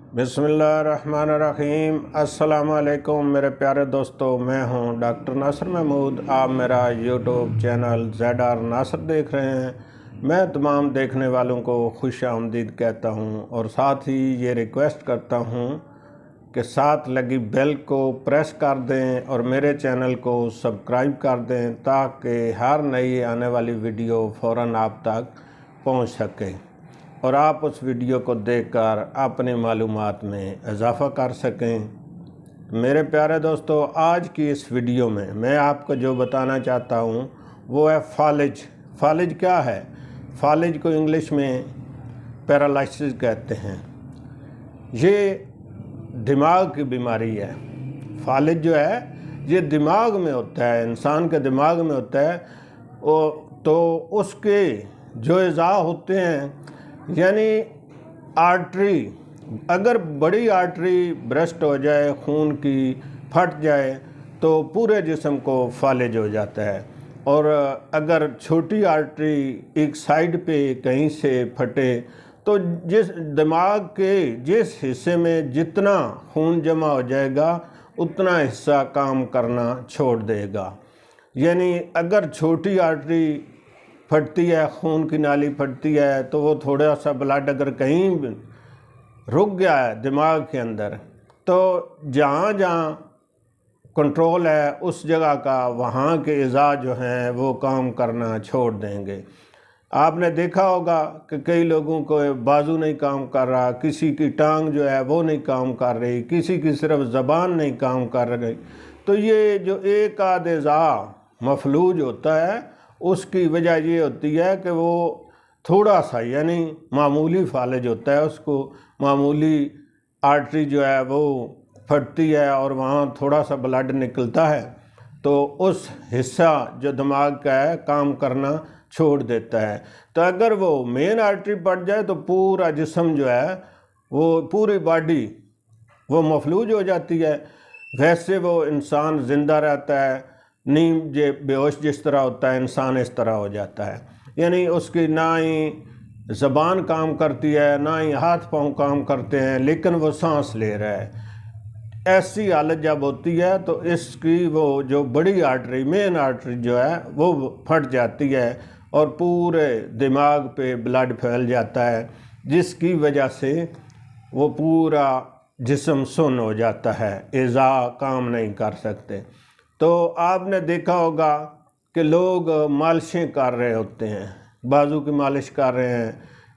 बिस्मिल्लाहिर्रहमानिर्रहीम। अस्सलाम वालेकुम मेरे प्यारे दोस्तों, मैं हूं डॉक्टर नासिर महमूद। आप मेरा यूट्यूब चैनल ZR नासिर देख रहे हैं। मैं तमाम देखने वालों को खुश आमदीद कहता हूं और साथ ही ये रिक्वेस्ट करता हूं कि साथ लगी बेल को प्रेस कर दें और मेरे चैनल को सब्सक्राइब कर दें ताकि हर नई आने वाली वीडियो फ़ौरन आप तक पहुंच सके और आप उस वीडियो को देखकर अपनी मालूमात में इजाफ़ा कर सकें। मेरे प्यारे दोस्तों, आज की इस वीडियो में मैं आपको जो बताना चाहता हूँ वो है फालिज। फालिज क्या है? फालिज को इंग्लिश में पैरालिसिस कहते हैं। ये दिमाग की बीमारी है। फालिज जो है ये दिमाग में होता है, इंसान के दिमाग में होता है। तो उसके जो अज़ा होते हैं, यानी आर्टरी, अगर बड़ी आर्टरी ब्रस्ट हो जाए, खून की फट जाए तो पूरे जिस्म को फालिज हो जाता है। और अगर छोटी आर्टरी एक साइड पे कहीं से फटे तो जिस दिमाग के जिस हिस्से में जितना खून जमा हो जाएगा उतना हिस्सा काम करना छोड़ देगा। यानी अगर छोटी आर्टरी फटती है, खून की नाली फटती है, तो वो थोड़ा सा ब्लड अगर कहीं रुक गया है दिमाग के अंदर तो जहाँ जहाँ कंट्रोल है उस जगह का वहाँ के अज़ा जो हैं वो काम करना छोड़ देंगे। आपने देखा होगा कि कई लोगों को बाजू नहीं काम कर रहा, किसी की टांग जो है वो नहीं काम कर रही, किसी की सिर्फ ज़बान नहीं काम कर रही। तो ये जो एक आध अज़ा मफलूज होता है उसकी वजह ये होती है कि वो थोड़ा सा यानी मामूली फालिज होता है, उसको मामूली आर्टरी जो है वो फटती है और वहाँ थोड़ा सा ब्लड निकलता है तो उस हिस्सा जो दिमाग का है काम करना छोड़ देता है। तो अगर वो मेन आर्टरी फट जाए तो पूरा जिस्म जो है वो पूरी बॉडी वो मफलूज हो जाती है। वैसे वो इंसान ज़िंदा रहता है, नींद जे बेहोश जिस तरह होता है इंसान इस तरह हो जाता है। यानी उसकी ना ही ज़बान काम करती है, ना ही हाथ पांव काम करते हैं, लेकिन वो सांस ले रहा है। ऐसी हालत जब होती है तो इसकी वो जो बड़ी आर्टरी, मेन आर्टरी जो है वो फट जाती है और पूरे दिमाग पे ब्लड फैल जाता है, जिसकी वजह से वो पूरा जिस्म सुन्न हो जाता है, अज़ा काम नहीं कर सकते। तो आपने देखा होगा कि लोग मालिशें कर रहे होते हैं, बाजू की मालिश कर रहे हैं,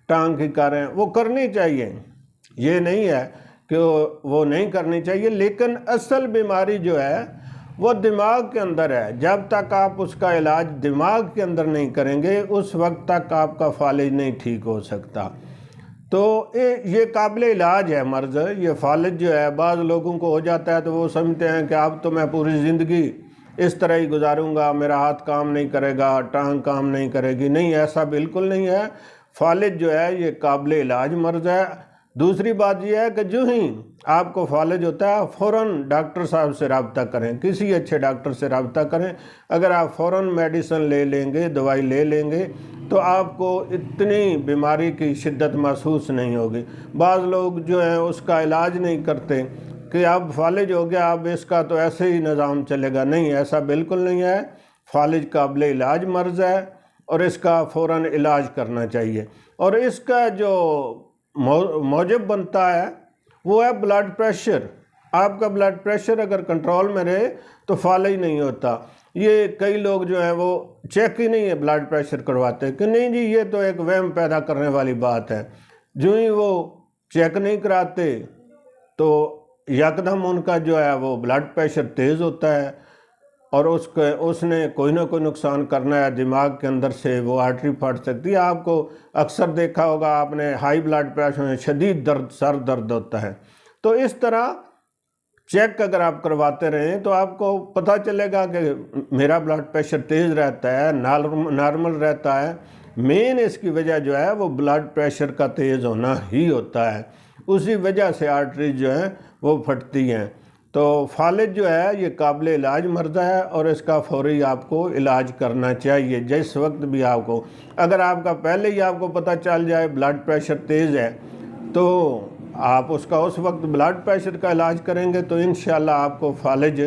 टांग की कर रहे हैं, वो करनी चाहिए, ये नहीं है कि वो नहीं करनी चाहिए, लेकिन असल बीमारी जो है वो दिमाग के अंदर है। जब तक आप उसका इलाज दिमाग के अंदर नहीं करेंगे उस वक्त तक आपका फालिज नहीं ठीक हो सकता। तो ये काबिल इलाज है मर्ज़। ये फालिज जो है बाज़ लोगों को हो जाता है तो वो समझते हैं कि अब तो मैं पूरी ज़िंदगी इस तरह ही गुजारूंगा, मेरा हाथ काम नहीं करेगा, टांग काम नहीं करेगी। नहीं, ऐसा बिल्कुल नहीं है। फालिज जो है ये काबिल इलाज मर्ज़ है। दूसरी बात यह है कि जो ही आपको फालिज होता है फ़ौरन डॉक्टर साहब से रब्ता करें, किसी अच्छे डॉक्टर से रब्ता करें। अगर आप फ़ौरन मेडिसिन ले लेंगे, दवाई ले लेंगे तो आपको इतनी बीमारी की शिद्दत महसूस नहीं होगी। बाज़ लोग जो हैं उसका इलाज नहीं करते कि अब फालिज हो गया, अब इसका तो ऐसे ही निज़ाम चलेगा। नहीं, ऐसा बिल्कुल नहीं है। फालिज काबिल इलाज मर्ज़ है और इसका फ़ौरन इलाज करना चाहिए। और इसका जो मौजब बनता है वो है ब्लड प्रेशर। आपका ब्लड प्रेशर अगर कंट्रोल में रहे तो फालिज नहीं होता। ये कई लोग जो हैं वो चेक ही नहीं है ब्लड प्रेशर करवाते कि नहीं जी, ये तो एक वहम पैदा करने वाली बात है। जो ही वो चेक नहीं कराते तो यकदम उनका जो है वो ब्लड प्रेशर तेज़ होता है और उसने कोई ना कोई नुकसान करना है दिमाग के अंदर से, वो आर्टरी फट सकती है। आपको अक्सर देखा होगा आपने, हाई ब्लड प्रेशर में शदीद दर्द, सर दर्द होता है। तो इस तरह चेक अगर आप करवाते रहें तो आपको पता चलेगा कि मेरा ब्लड प्रेशर तेज़ रहता है, नॉर्मल रहता है। मेन इसकी वजह जो है वो ब्लड प्रेशर का तेज़ होना ही होता है। उसी वजह से आर्टरी जो हैं वो फटती हैं। तो फालिज जो है ये काबिल इलाज मर्ज़ है और इसका फौरी आपको इलाज करना चाहिए। जिस वक्त भी आपको, अगर आपका पहले ही आपको पता चल जाए ब्लड प्रेशर तेज़ है तो آپ اس کا اس وقت بلڈ پریشر کا علاج کریں گے تو انشاءاللہ آپ کو فالج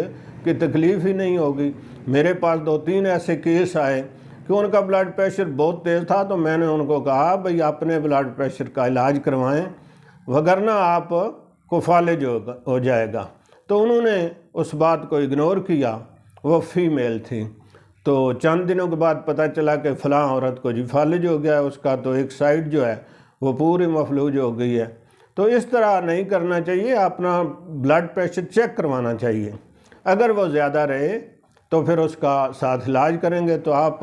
کی تکلیف ہی نہیں ہوگی۔ میرے پاس 2-3 ایسے کیس آئے کہ ان کا بلڈ پریشر بہت تیز تھا، تو میں نے ان کو کہا بھئی اپنے بلڈ پریشر کا علاج کروائیں وگرنہ آپ کو فالج ہو جائے گا۔ تو انہوں نے اس بات کو اگنور کیا، وہ فیمیل تھی۔ تو چند دنوں کے بعد پتہ چلا کہ فلاں عورت کو فالج ہو گیا، اس کا تو ایک سائڈ جو ہے وہ پوری مفلوج ہو گئی ہے۔ تو اس طرح نہیں کرنا چاہیے، اپنا بلڈ پریشر چیک کروانا چاہیے۔ اگر وہ زیادہ رہے تو پھر اس کا ساتھ علاج کریں گے تو آپ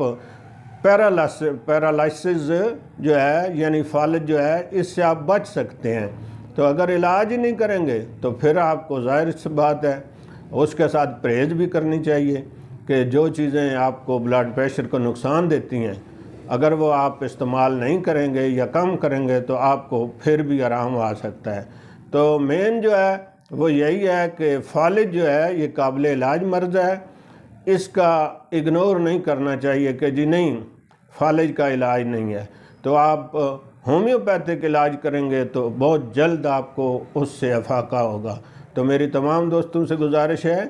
پیرالائسس جو ہے یعنی فالج جو ہے اس سے آپ بچ سکتے ہیں۔ تو اگر علاج ہی نہیں کریں گے تو پھر آپ کو ظاہر سی بات ہے اس کے ساتھ پرہیز بھی کرنی چاہیے کہ جو چیزیں آپ کو بلڈ پریشر کو نقصان دیتی ہیں اگر وہ آپ استعمال نہیں کریں گے یا کم کریں گے تو آپ کو پھر بھی آرام آ سکتا ہے۔ تو مین جو ہے وہ یہی ہے کہ فالج جو ہے یہ قابل علاج مرض ہے، اس کا اگنور نہیں کرنا چاہیے کہ جی نہیں فالج کا علاج نہیں ہے۔ تو آپ ہومیوپیتھک علاج کریں گے تو بہت جلد آپ کو اس سے افاقہ ہوگا۔ تو میری تمام دوستوں سے گزارش ہے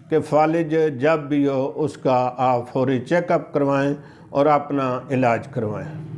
کہ فالج جب بھی ہو اس کا آپ فوری چیک اپ کروائیں اور اپنا علاج کروائیں۔